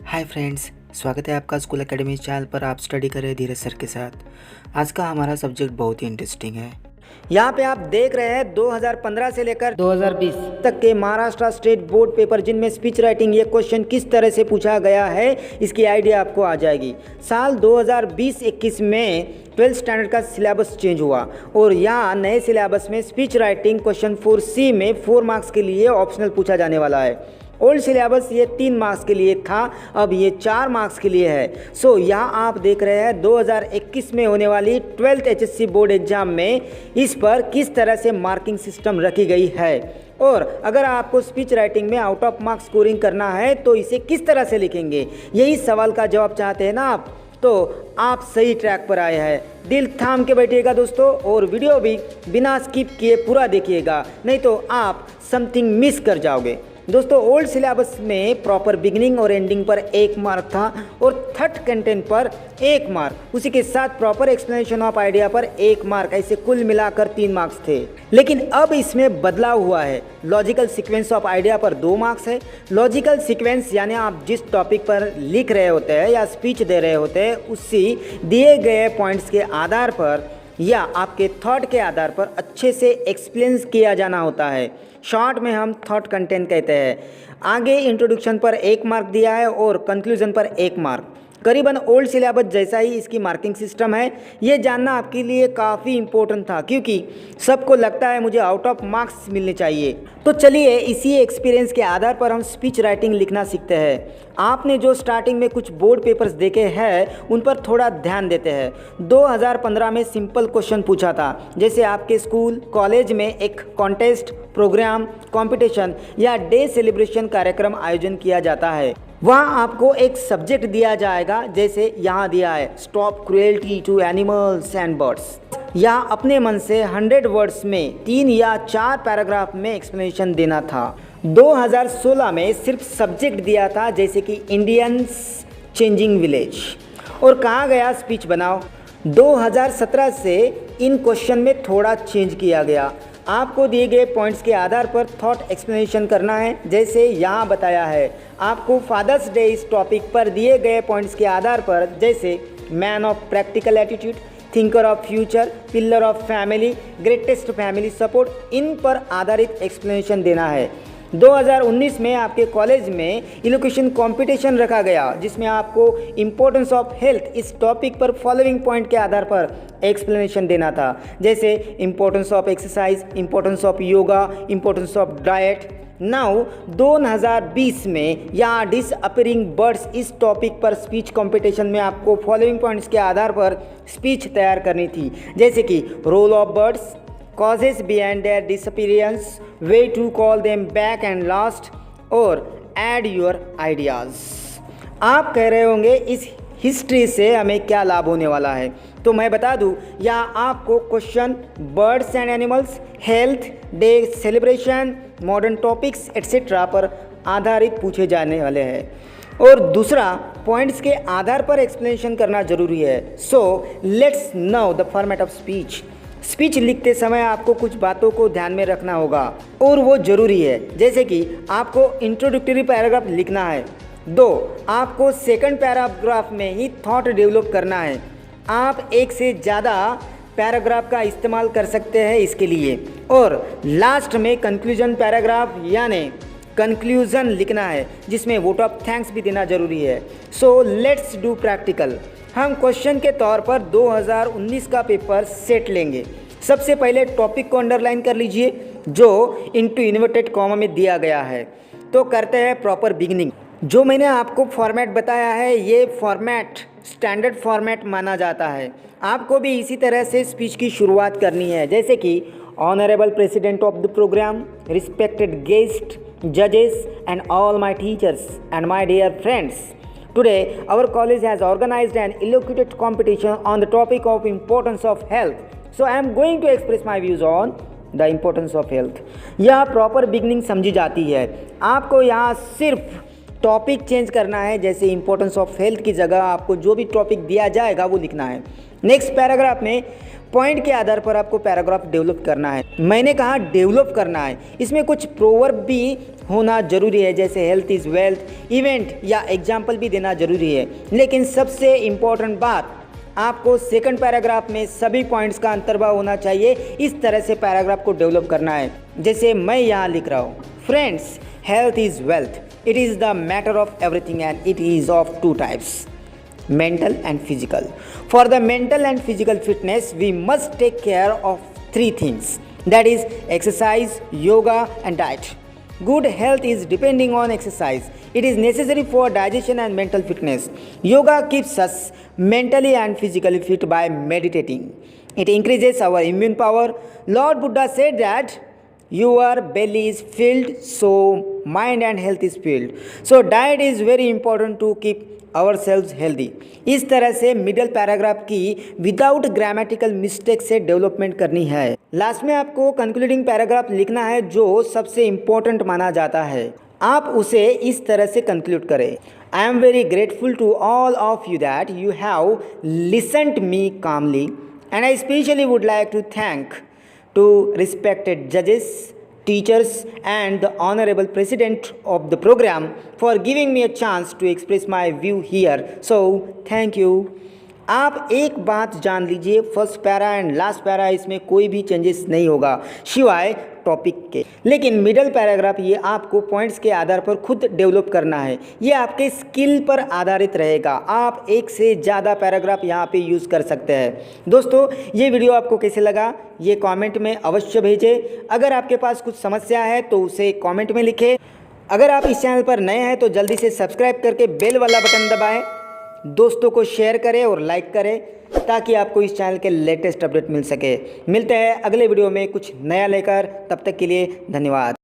Hi friends, स्वागत है आपका स्कूल एकेडमी चैनल पर। आप स्टडी करें धीरज सर के साथ। आज का हमारा सब्जेक्ट बहुत ही इंटरेस्टिंग है। यहाँ पे आप देख रहे हैं 2015 से लेकर 2020 तक के महाराष्ट्र स्टेट बोर्ड पेपर जिनमें स्पीच राइटिंग ये क्वेश्चन किस तरह से पूछा गया है, इसकी आइडिया आपको आ जाएगी। साल 2020-21 में 12th स्टैंडर्ड का सिलेबस चेंज हुआ और यहाँ नए सिलेबस में स्पीच राइटिंग क्वेश्चन 4C में 4 मार्क्स के लिए ऑप्शनल पूछा जाने वाला है। ओल्ड सिलेबस ये 3 मार्क्स के लिए था, अब ये 4 मार्क्स के लिए है। सो यहाँ आप देख रहे हैं 2021 में होने वाली 12th HSC बोर्ड एग्जाम में इस पर किस तरह से मार्किंग सिस्टम रखी गई है। और अगर आपको स्पीच राइटिंग में आउट ऑफ मार्क्स स्कोरिंग करना है तो इसे किस तरह से लिखेंगे, यही सवाल का जवाब चाहते हैं ना आप, तो आप सही ट्रैक पर आए हैं। दिल थाम के बैठिएगा दोस्तों, और वीडियो भी बिना स्किप किए पूरा देखिएगा, नहीं तो आप समथिंग मिस कर जाओगे। दोस्तों, ओल्ड सिलेबस में प्रॉपर बिगिनिंग और एंडिंग पर 1 मार्क था और थर्ड कंटेंट पर 1 मार्क, उसी के साथ प्रॉपर एक्सप्लेनेशन ऑफ आइडिया पर 1 मार्क, ऐसे कुल मिलाकर 3 मार्क्स थे। लेकिन अब इसमें बदलाव हुआ है। लॉजिकल सीक्वेंस ऑफ आइडिया पर 2 मार्क्स है। लॉजिकल सीक्वेंस यानी आप जिस टॉपिक पर लिख रहे होते हैं या स्पीच दे रहे होते हैं, उसी दिए गए पॉइंट्स के आधार पर या आपके थॉट के आधार पर अच्छे से एक्सप्लेन किया जाना होता है। शॉर्ट में हम थॉट कंटेंट कहते हैं। आगे इंट्रोडक्शन पर 1 मार्क दिया है और कंक्लूजन पर 1 मार्क। करीबन ओल्ड सिलेबस जैसा ही इसकी मार्किंग सिस्टम है। ये जानना आपके लिए काफ़ी इम्पोर्टेंट था, क्योंकि सबको लगता है मुझे आउट ऑफ मार्क्स मिलने चाहिए। तो चलिए इसी एक्सपीरियंस के आधार पर हम स्पीच राइटिंग लिखना सीखते हैं। आपने जो स्टार्टिंग में कुछ बोर्ड पेपर्स देखे हैं उन पर थोड़ा ध्यान देते हैं। 2015 में सिंपल क्वेश्चन पूछा था, जैसे आपके स्कूल कॉलेज में एक कॉन्टेस्ट, प्रोग्राम, कंपटीशन या डे सेलिब्रेशन कार्यक्रम आयोजन किया जाता है। वहाँ आपको एक सब्जेक्ट दिया जाएगा, जैसे यहाँ दिया है stop cruelty to animals and birds. या अपने मन से 100 वर्ड्स में 3 या 4 पैराग्राफ में एक्सप्लेनेशन देना था। 2016 में सिर्फ सब्जेक्ट दिया था, जैसे कि इंडियंस चेंजिंग विलेज, और कहा गया स्पीच बनाओ। 2017 से इन क्वेश्चन में थोड़ा चेंज किया गया। आपको दिए गए पॉइंट्स के आधार पर थॉट एक्सप्लेनेशन करना है, जैसे यहाँ बताया है। आपको फादर्स डे इस टॉपिक पर दिए गए पॉइंट्स के आधार पर, जैसे man of practical attitude, thinker of future, pillar of family, greatest family support, इन पर आधारित एक्सप्लेनेशन देना है। 2019 में आपके कॉलेज में इलोक्यूशन कंपटीशन रखा गया, जिसमें आपको इम्पोर्टेंस ऑफ हेल्थ इस टॉपिक पर फॉलोइंग पॉइंट के आधार पर एक्सप्लेनेशन देना था, जैसे importance of exercise, importance of yoga, importance of diet. Now 2020 में या डिसअपीयरिंग बर्ड्स इस टॉपिक पर स्पीच कंपटीशन में आपको फॉलोइंग पॉइंट्स के आधार पर स्पीच तैयार करनी थी, जैसे कि role of birds, causes behind their disappearance, way to call them back and last, और add your ideas। आप कह रहे होंगे इस हिस्ट्री से हमें क्या लाभ होने वाला है, तो मैं बता दूं, यहाँ आपको question birds and animals, health, day celebration, modern topics etcetera पर आधारित पूछे जाने वाले हैं। और दूसरा, पॉइंट्स के आधार पर एक्सप्लेनेशन करना जरूरी है। So let's know the format of speech. Speech लिखते समय आपको कुछ बातों को ध्यान में रखना होगा और वो ज़रूरी है, जैसे कि आपको इंट्रोडक्टरी पैराग्राफ लिखना है। 2, आपको सेकंड पैराग्राफ में ही थॉट डेवलप करना है। आप एक से ज़्यादा पैराग्राफ का इस्तेमाल कर सकते हैं इसके लिए। और लास्ट में कंक्लूजन पैराग्राफ यानी कंक्लूजन लिखना है, जिसमें वोट ऑफ थैंक्स भी देना जरूरी है। So let's do practical. हम क्वेश्चन के तौर पर 2019 का पेपर सेट लेंगे। सबसे पहले टॉपिक को अंडरलाइन कर लीजिए, जो इनटू इन्वर्टेड कॉमा में दिया गया है। तो करते हैं प्रॉपर बिगिनिंग। जो मैंने आपको फॉर्मेट बताया है, ये फॉर्मेट स्टैंडर्ड फॉर्मेट माना जाता है। आपको भी इसी तरह से स्पीच की शुरुआत करनी है, जैसे कि honourable president of the programme, respected guest, जजेस and all my teachers and my dear friends, today our college has organized an eloquent competition on the topic of importance of health, so I am going to express my views on the importance of health। यह proper beginning समझी जाती है। आपको यहाँ सिर्फ topic change करना है, जैसे इंपॉर्टेंस ऑफ हेल्थ की जगह आपको जो भी टॉपिक दिया जाएगा वो लिखना है। नेक्स्ट पैराग्राफ में पॉइंट के आधार पर आपको पैराग्राफ डेवलप करना है। मैंने कहा डेवलप करना है, इसमें कुछ प्रोवर्ब भी होना जरूरी है, जैसे हेल्थ इज़ वेल्थ, इवेंट या एग्जाम्पल भी देना जरूरी है। लेकिन सबसे इम्पोर्टेंट बात, आपको सेकंड पैराग्राफ में सभी पॉइंट्स का अंतर्भाव होना चाहिए। इस तरह से पैराग्राफ को डेवलप करना है, जैसे मैं यहाँ लिख रहा हूँ, friends health is wealth, it is the matter of everything and it is of two types, mental and physical. For the mental and physical fitness, we must take care of three things, that is exercise, yoga and diet. Good health is depending on exercise. It is necessary for digestion and mental fitness. Yoga keeps us mentally and physically fit by meditating. It increases our immune power. Lord Buddha said that your belly is filled, so mind and health is filled. So diet is very important to keep ourselves healthy. इस तरह से middle paragraph की without grammatical mistake से development करनी है। Last में आपको concluding paragraph लिखना है जो सबसे इम्पोर्टेंट माना जाता है। आप उसे इस तरह से कंक्लूड करें, I am very grateful to all of you that you have listened me calmly and I specially would like to thank to respected judges, teachers and the honorable president of the program for giving me a chance to express my view here. So thank you. आप एक बात जान लीजिए, first para and last para इसमें कोई भी changes नहीं होगा सिवाय टॉपिक के। लेकिन मिडल पैराग्राफ ये आपको पॉइंट्स के आधार पर खुद डेवलप करना है, ये आपके स्किल पर आधारित रहेगा। आप एक से ज़्यादा पैराग्राफ यहाँ पे यूज़ कर सकते हैं। दोस्तों ये वीडियो आपको कैसे लगा ये कमेंट में अवश्य भेजें। अगर आपके पास कुछ समस्या है तो उसे कमेंट में लिखें। अगर आप इस चैनल पर नए हैं तो जल्दी से सब्सक्राइब करके बेल वाला बटन दबाएँ, दोस्तों को शेयर करें और लाइक करें ताकि आपको इस चैनल के लेटेस्ट अपडेट मिल सके। मिलते हैं अगले वीडियो में कुछ नया लेकर, तब तक के लिए धन्यवाद।